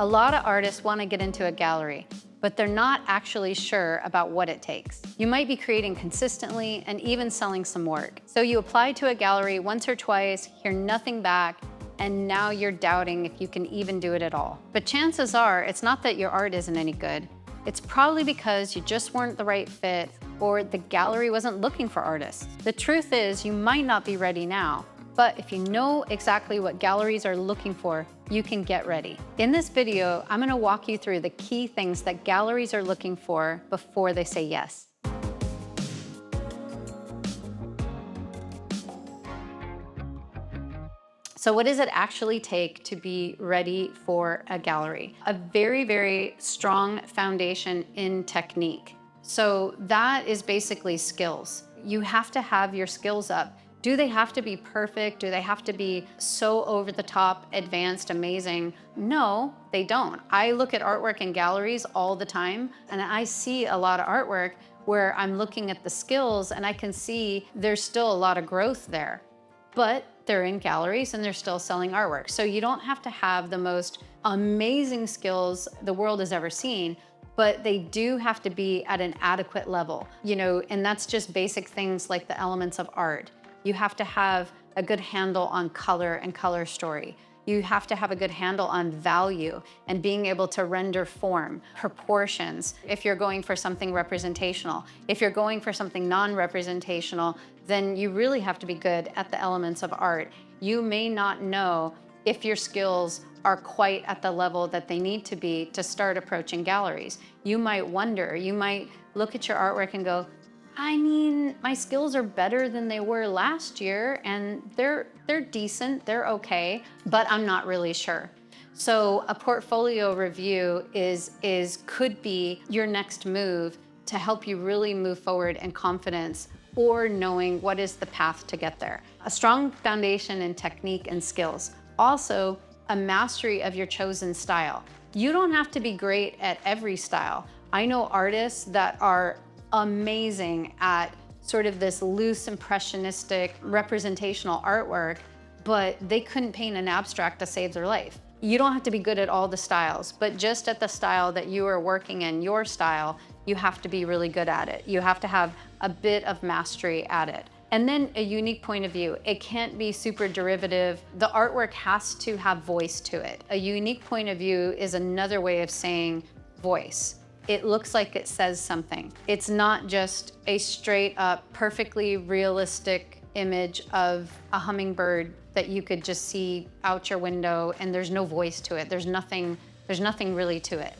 A lot of artists want to get into a gallery, but they're not actually sure about what it takes. You might be creating consistently and even selling some work. So you apply to a gallery once or twice, hear nothing back, and now you're doubting if you can even do it at all. But chances are, it's not that your art isn't any good. It's probably because you just weren't the right fit or the gallery wasn't looking for artists. The truth is, you might not be ready now, but if you know exactly what galleries are looking for, you can get ready. In this video, I'm gonna walk you through the key things that galleries are looking for before they say yes. So what does it actually take to be ready for a gallery? A very, very strong foundation in technique. So that is basically skills. You have to have your skills up. Do they have to be perfect? Do they have to be so over the top, advanced, amazing? No, they don't. I look at artwork in galleries all the time, and I see a lot of artwork where I'm looking at the skills and I can see there's still a lot of growth there. But they're in galleries and they're still selling artwork. So you don't have to have the most amazing skills the world has ever seen, but they do have to be at an adequate level, and that's just basic things like the elements of art. You have to have a good handle on color and color story. You have to have a good handle on value and being able to render form, proportions. If you're going for something representational, if you're going for something non-representational, then you really have to be good at the elements of art. You may not know if your skills are quite at the level that they need to be to start approaching galleries. You might wonder, you might look at your artwork and go, I mean, my skills are better than they were last year and they're decent, they're okay, but I'm not really sure. So a portfolio review could be your next move to help you really move forward in confidence or knowing what is the path to get there. A strong foundation in technique and skills. Also, a mastery of your chosen style. You don't have to be great at every style. I know artists that are amazing at sort of this loose, impressionistic, representational artwork, but they couldn't paint an abstract to save their life. You don't have to be good at all the styles, but just at the style that you are working in, your style, you have to be really good at it. You have to have a bit of mastery at it. And then a unique point of view. It can't be super derivative. The artwork has to have voice to it. A unique point of view is another way of saying voice. It looks like it says something. It's not just a straight up, perfectly realistic image of a hummingbird that you could just see out your window and there's no voice to it. There's nothing really to it.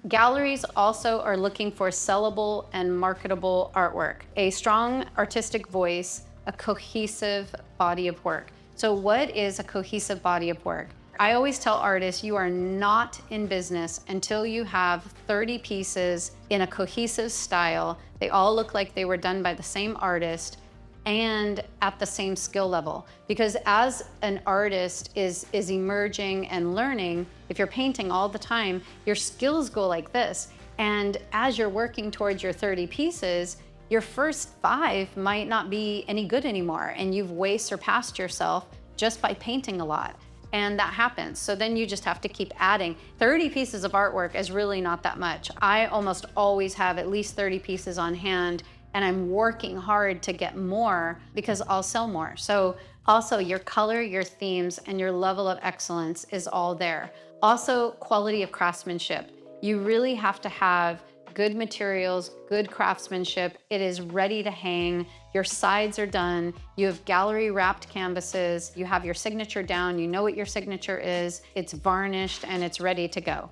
Galleries also are looking for sellable and marketable artwork, a strong artistic voice, a cohesive body of work. So what is a cohesive body of work? I always tell artists you are not in business until you have 30 pieces in a cohesive style. They all look like they were done by the same artist and at the same skill level. Because as an artist is emerging and learning, if you're painting all the time, your skills go like this. And as you're working towards your 30 pieces, your first 5 might not be any good anymore. And you've way surpassed yourself just by painting a lot. And that happens. So then you just have to keep adding. 30 pieces of artwork is really not that much. I almost always have at least 30 pieces on hand, and I'm working hard to get more because I'll sell more. So also your color, your themes, and your level of excellence is all there. Also, quality of craftsmanship. You really have to have good materials, good craftsmanship. It is ready to hang. Your sides are done. You have gallery wrapped canvases. You have your signature down. You know what your signature is. It's varnished and it's ready to go.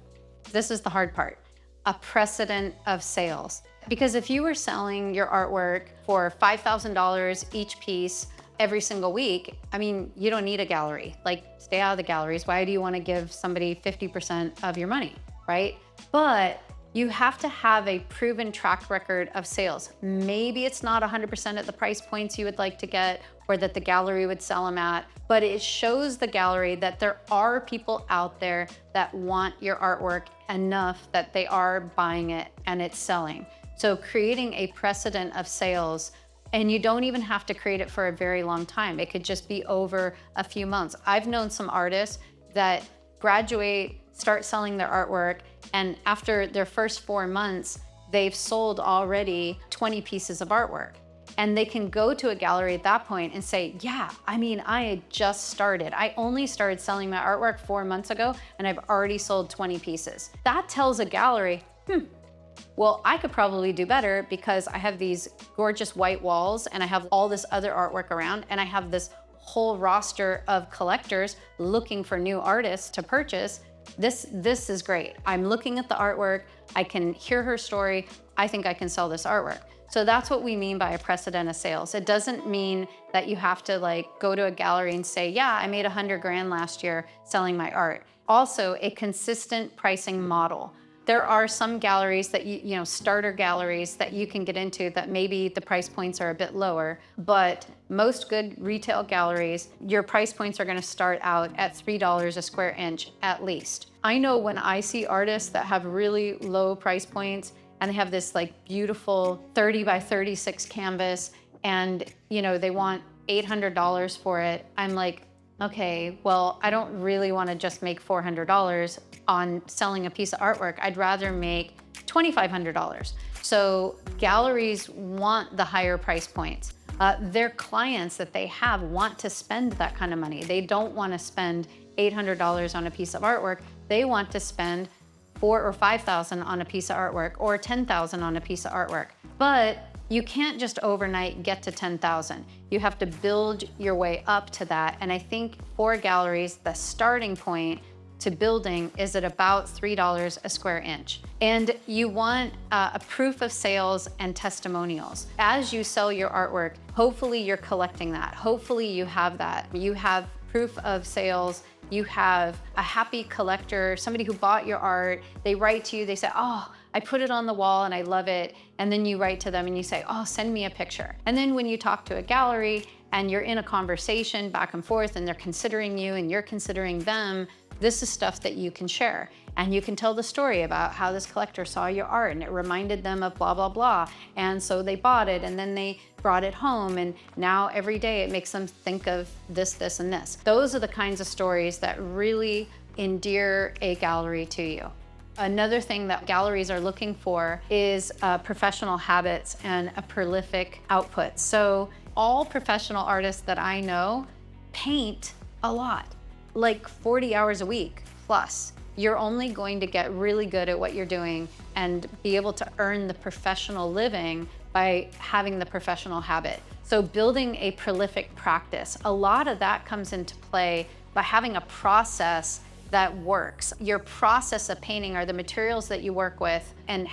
This is the hard part. A precedent of sales. Because if you were selling your artwork for $5,000 each piece every single week, I mean, you don't need a gallery. Like, stay out of the galleries. Why do you want to give somebody 50% of your money, right? But you have to have a proven track record of sales. Maybe it's not 100% at the price points you would like to get or that the gallery would sell them at, but it shows the gallery that there are people out there that want your artwork enough that they are buying it and it's selling. So creating a precedent of sales, and you don't even have to create it for a very long time. It could just be over a few months. I've known some artists that graduate start selling their artwork, and after their first 4 months, they've sold already 20 pieces of artwork. And they can go to a gallery at that point and say, yeah, I mean, I had just started. I only started selling my artwork 4 months ago, and I've already sold 20 pieces. That tells a gallery, well, I could probably do better because I have these gorgeous white walls and I have all this other artwork around, and I have this whole roster of collectors looking for new artists to purchase. This is great. I'm looking at the artwork. I can hear her story. I think I can sell this artwork. So that's what we mean by a precedent of sales. It doesn't mean that you have to like go to a gallery and say, yeah, I made 100 grand last year selling my art. Also, a consistent pricing model. There are some galleries that starter galleries that you can get into that maybe the price points are a bit lower, but most good retail galleries, your price points are gonna start out at $3 a square inch at least. I know when I see artists that have really low price points and they have this like beautiful 30 by 36 canvas and they want $800 for it, I'm like, okay, well, I don't really want to just make $400 on selling a piece of artwork. I'd rather make $2,500. So galleries want the higher price points. Their clients that they have want to spend that kind of money. They don't want to spend $800 on a piece of artwork. They want to spend $4,000 or $5,000 on a piece of artwork or $10,000 on a piece of artwork. But you can't just overnight get to 10,000. You have to build your way up to that. And I think for galleries, the starting point to building is at about $3 a square inch. And you want a proof of sales and testimonials. As you sell your artwork, hopefully you're collecting that. Hopefully you have that. You have proof of sales. You have a happy collector, somebody who bought your art. They write to you, they say, oh, I put it on the wall and I love it. And then you write to them and you say, oh, send me a picture. And then when you talk to a gallery and you're in a conversation back and forth and they're considering you and you're considering them, this is stuff that you can share. And you can tell the story about how this collector saw your art and it reminded them of blah, blah, blah. And so they bought it and then they brought it home. And now every day it makes them think of this, this, and this. Those are the kinds of stories that really endear a gallery to you. Another thing that galleries are looking for is professional habits and a prolific output. So all professional artists that I know paint a lot, like 40 hours a week plus. You're only going to get really good at what you're doing and be able to earn the professional living by having the professional habit. So building a prolific practice, a lot of that comes into play by having a process that works. Your process of painting are the materials that you work with and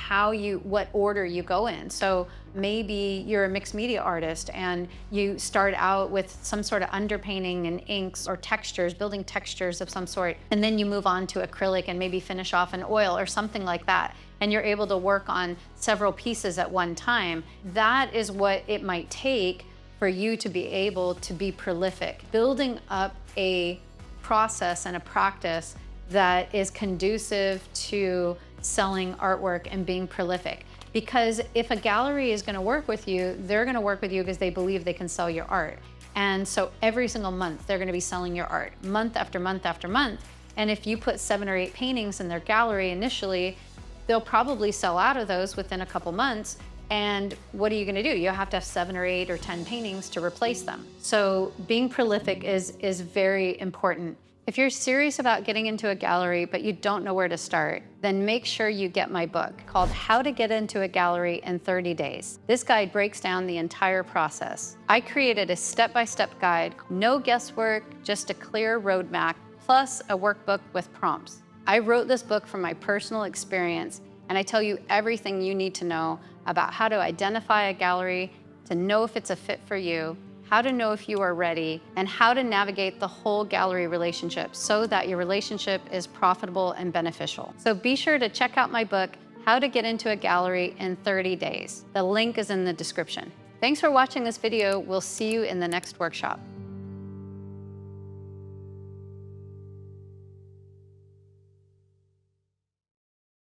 what order you go in. So maybe you're a mixed media artist and you start out with some sort of underpainting and inks or textures, building textures of some sort, and then you move on to acrylic and maybe finish off in oil or something like that. And you're able to work on several pieces at one time. That is what it might take for you to be able to be prolific. Building up a process and a practice that is conducive to selling artwork and being prolific. Because if a gallery is going to work with you, they're going to work with you because they believe they can sell your art. And so every single month, they're going to be selling your art, month after month after month. And if you put 7 or 8 paintings in their gallery initially, they'll probably sell out of those within a couple months. And what are you going to do? You'll have to have 7 or 8 or 10 paintings to replace them. So being prolific is very important. If you're serious about getting into a gallery, but you don't know where to start, then make sure you get my book called How to Get Into a Gallery in 30 Days. This guide breaks down the entire process. I created a step-by-step guide, no guesswork, just a clear roadmap, plus a workbook with prompts. I wrote this book from my personal experience, and I tell you everything you need to know about how to identify a gallery, to know if it's a fit for you, how to know if you are ready, and how to navigate the whole gallery relationship so that your relationship is profitable and beneficial. So be sure to check out my book, How to Get Into a Gallery in 30 Days. The link is in the description. Thanks for watching this video. We'll see you in the next workshop.